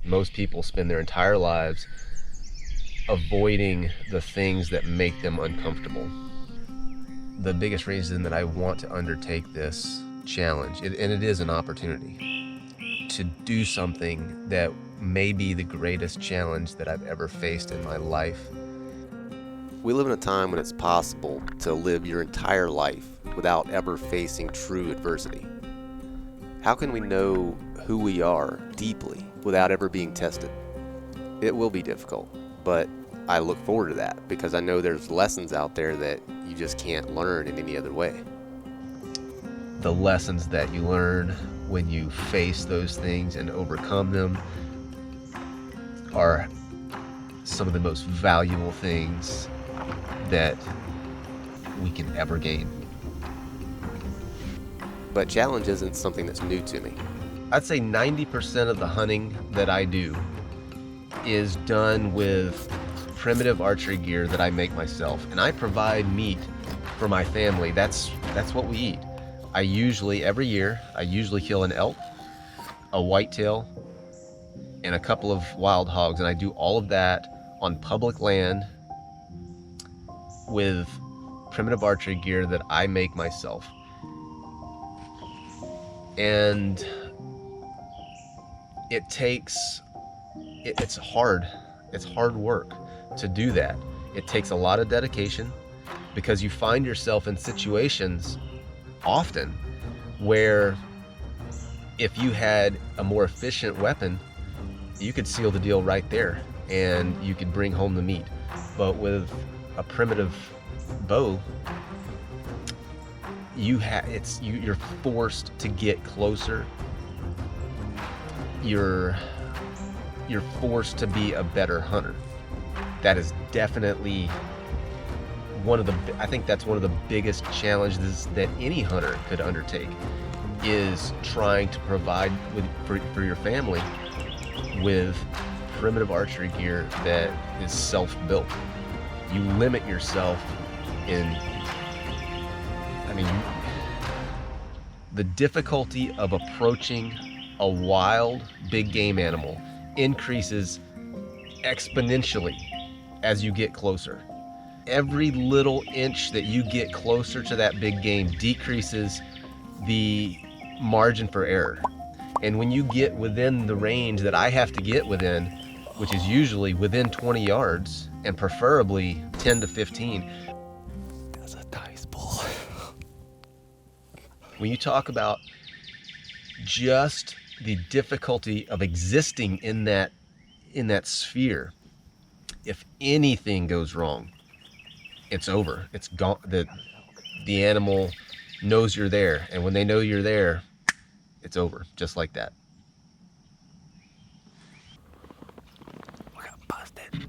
Most people spend their entire lives avoiding the things that make them uncomfortable. The biggest reason that I want to undertake this challenge, and it is an opportunity, to do something that may be the greatest challenge that I've ever faced in my life. We live in a time when it's possible to live your entire life without ever facing true adversity. How can we know who we are deeply without ever being tested? It will be difficult, but I look forward to that because I know there's lessons out there that you just can't learn in any other way. The lessons that you learn when you face those things and overcome them are some of the most valuable things that we can ever gain. But challenge isn't something that's new to me. I'd say 90% of the hunting that I do is done with primitive archery gear that I make myself, and I provide meat for my family. That's what we eat. Every year, I usually kill an elk, a whitetail, and a couple of wild hogs, and I do all of that on public land with primitive archery gear that I make myself. And it's hard work to do that. It takes a lot of dedication because you find yourself in situations often where if you had a more efficient weapon, you could seal the deal right there and you could bring home the meat. But with a primitive bow, you're forced to get closer. You're forced to be a better hunter. That is definitely I think that's one of the biggest challenges that any hunter could undertake, is trying to provide for your family with primitive archery gear that is self-built. You limit yourself the difficulty of approaching a wild big game animal increases exponentially as you get closer. Every little inch that you get closer to that big game decreases the margin for error. And when you get within the range that I have to get within, which is usually within 20 yards and preferably 10 to 15. That's a dice ball. When you talk about just the difficulty of existing in that sphere, if anything goes wrong, it's over. It's gone. The animal knows you're there, and when they know you're there, it's over, just like that. We got busted.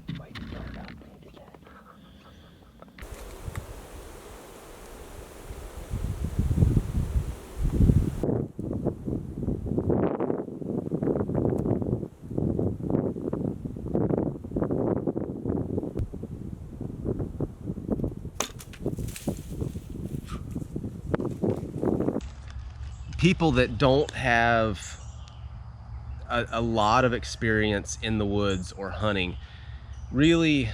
People that don't have a lot of experience in the woods or hunting really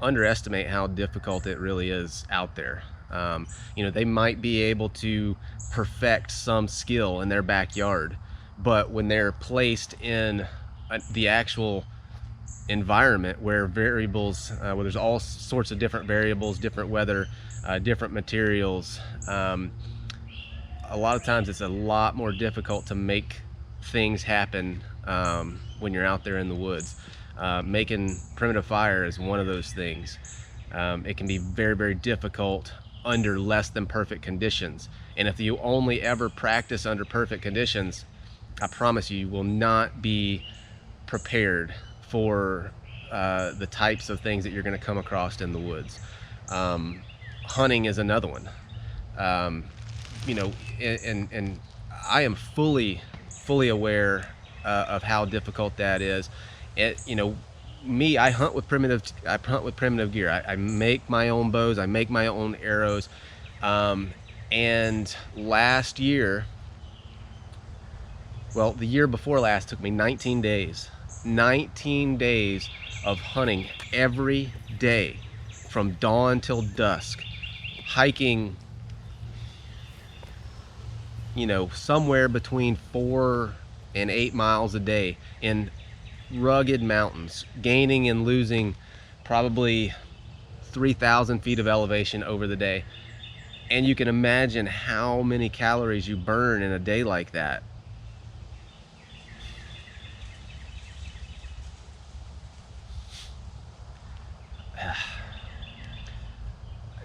underestimate how difficult it really is out there. They might be able to perfect some skill in their backyard, but when they're placed in the actual environment where where there's all sorts of different variables, different weather, different materials, a lot of times it's a lot more difficult to make things happen when you're out there in the woods. Making primitive fire is one of those things. It can be very, very difficult under less than perfect conditions. And if you only ever practice under perfect conditions, I promise you will not be prepared for the types of things that you're going to come across in the woods. Hunting is another one. And I am fully aware of how difficult that is. I hunt with primitive gear. I make my own bows, I make my own arrows. And last year, the year before last, took me 19 days 19 days of hunting every day from dawn till dusk, hiking, somewhere between 4 and 8 miles a day in rugged mountains, gaining and losing probably 3,000 feet of elevation over the day. And you can imagine how many calories you burn in a day like that.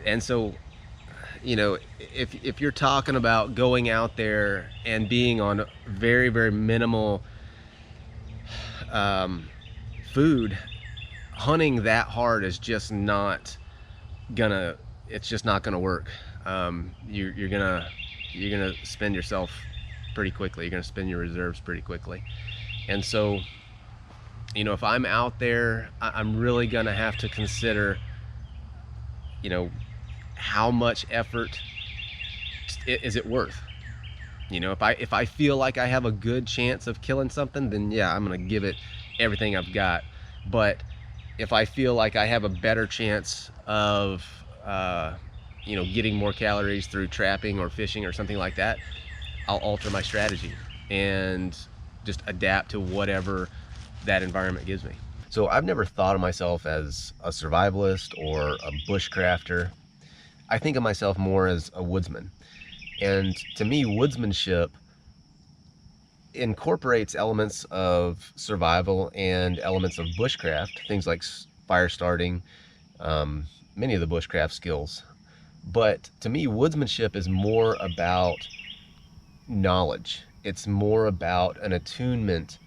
And so, if you're talking about going out there and being on very, very minimal food, hunting that hard is just not gonna, it's just not gonna work. You're gonna spend yourself pretty quickly. You're gonna spend your reserves pretty quickly. And so, if I'm out there, I'm really gonna have to consider, how much effort is it worth? If I feel like I have a good chance of killing something, then yeah, I'm gonna give it everything I've got. But if I feel like I have a better chance of getting more calories through trapping or fishing or something like that, I'll alter my strategy and just adapt to whatever that environment gives me. So I've never thought of myself as a survivalist or a bushcrafter. I think of myself more as a woodsman. And to me, woodsmanship incorporates elements of survival and elements of bushcraft, things like fire starting, many of the bushcraft skills. But to me, woodsmanship is more about knowledge. It's more about an attunement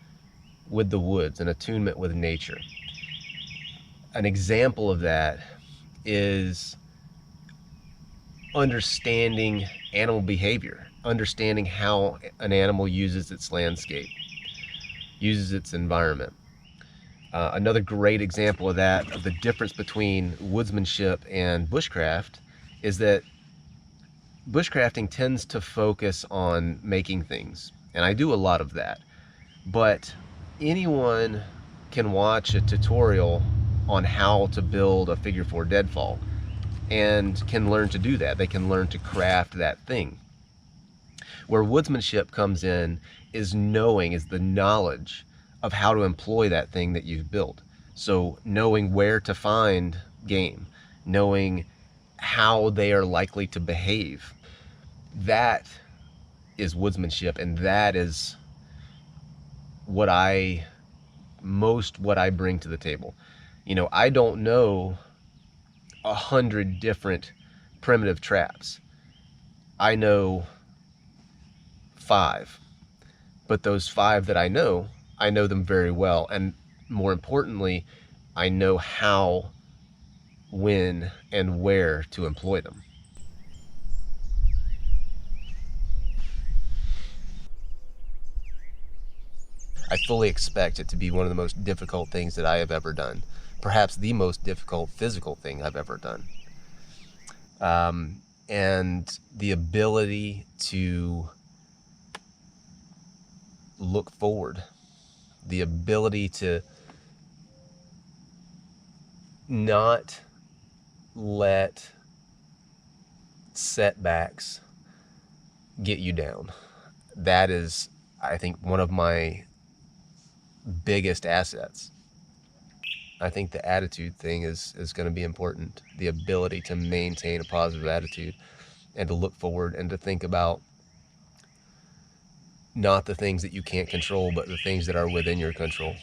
with the woods, an attunement with nature. An example of that is understanding animal behavior, understanding how an animal uses its landscape, uses its environment. Another great example of that, of the difference between woodsmanship and bushcraft, is that bushcrafting tends to focus on making things, and I do a lot of that. But anyone can watch a tutorial on how to build a figure 4 deadfall and can learn to do that. They can learn to craft that thing. Where woodsmanship comes in is the knowledge of how to employ that thing that you've built. So knowing where to find game, knowing how they are likely to behave, that is woodsmanship, and that is what I bring to the table. I don't know 100 different primitive traps. I know 5, but those 5 that I know them very well, and more importantly, I know how, when, and where to employ them. I fully expect it to be one of the most difficult things that I have ever done. Perhaps the most difficult physical thing I've ever done. And the ability to look forward, the ability to not let setbacks get you down. That is, I think, one of my biggest assets. I think the attitude thing is going to be important. The ability to maintain a positive attitude and to look forward and to think about not the things that you can't control, but the things that are within your control,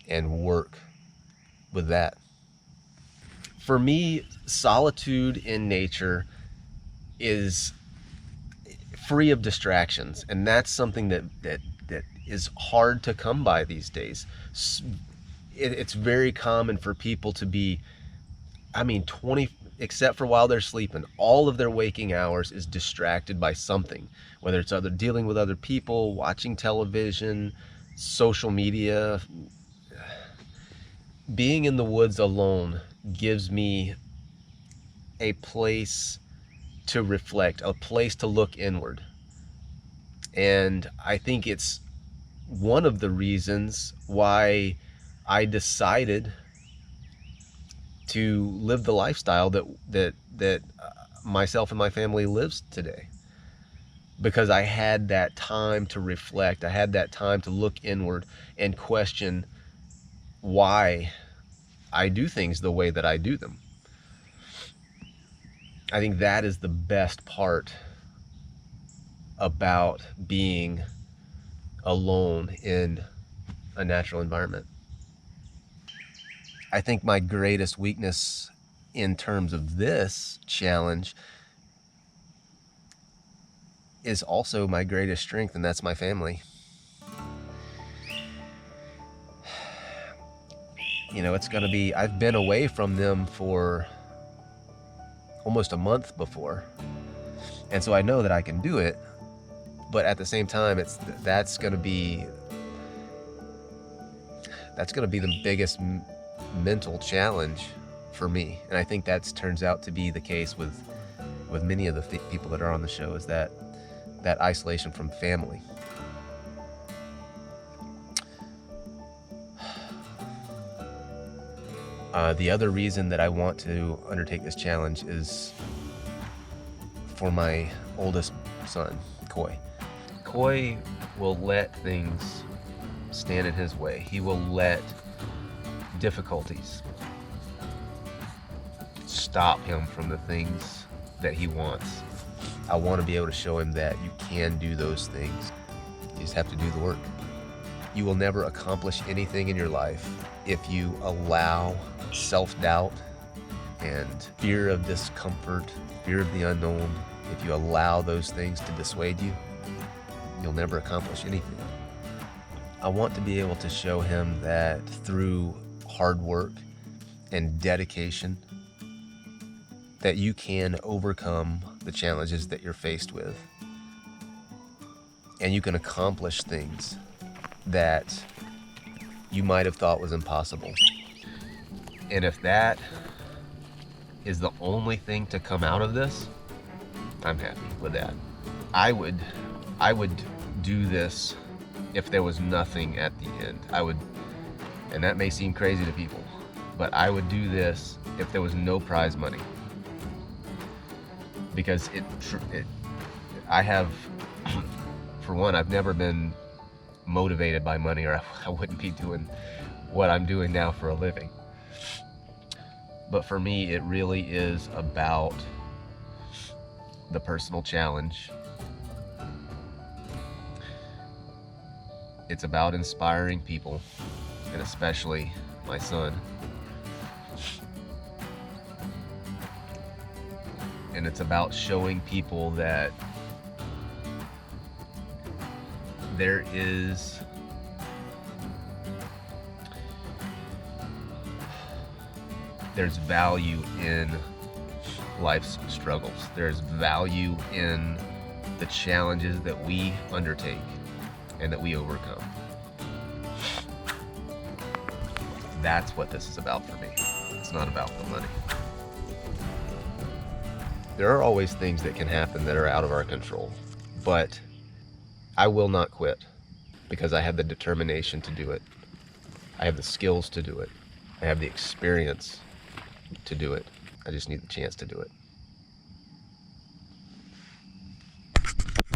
and work with that. For me, solitude in nature is free of distractions, and that's something that is hard to come by these days. It's very common for people to be, 20, except for while they're sleeping, all of their waking hours is distracted by something, whether it's dealing with other people, watching television, social media. Being in the woods alone gives me a place to reflect, a place to look inward. And I think it's one of the reasons why I decided to live the lifestyle that myself and my family lives today, because I had that time to reflect. I had that time to look inward and question why I do things the way that I do them. I think that is the best part about being alone in a natural environment. I think my greatest weakness in terms of this challenge is also my greatest strength, and that's my family. You know, it's gonna be, I've been away from them for almost a month before, and so I know that I can do it, but at the same time, that's gonna be the biggest mental challenge for me. And I think that turns out to be the case with many of the people that are on the show, is that isolation from family. The other reason that I want to undertake this challenge is for my oldest son, Coy. Coy will let things stand in his way. He will let difficulties stop him from the things that he wants. I want to be able to show him that you can do those things. You just have to do the work. You will never accomplish anything in your life if you allow self-doubt and fear of discomfort, fear of the unknown. If you allow those things to dissuade you, you'll never accomplish anything. I want to be able to show him that through hard work and dedication, that you can overcome the challenges that you're faced with, and you can accomplish things that you might have thought was impossible. And if that is the only thing to come out of this, I'm happy with that. I would do this if there was nothing at the end. And that may seem crazy to people, but I would do this if there was no prize money. Because I have, for one, I've never been motivated by money, or I wouldn't be doing what I'm doing now for a living. But for me, it really is about the personal challenge. It's about inspiring people, and especially my son. And it's about showing people that there's value in life's struggles. There's value in the challenges that we undertake and that we overcome. That's what this is about for me. It's not about the money. There are always things that can happen that are out of our control, but I will not quit because I have the determination to do it. I have the skills to do it. I have the experience to do it. I just need the chance to do it.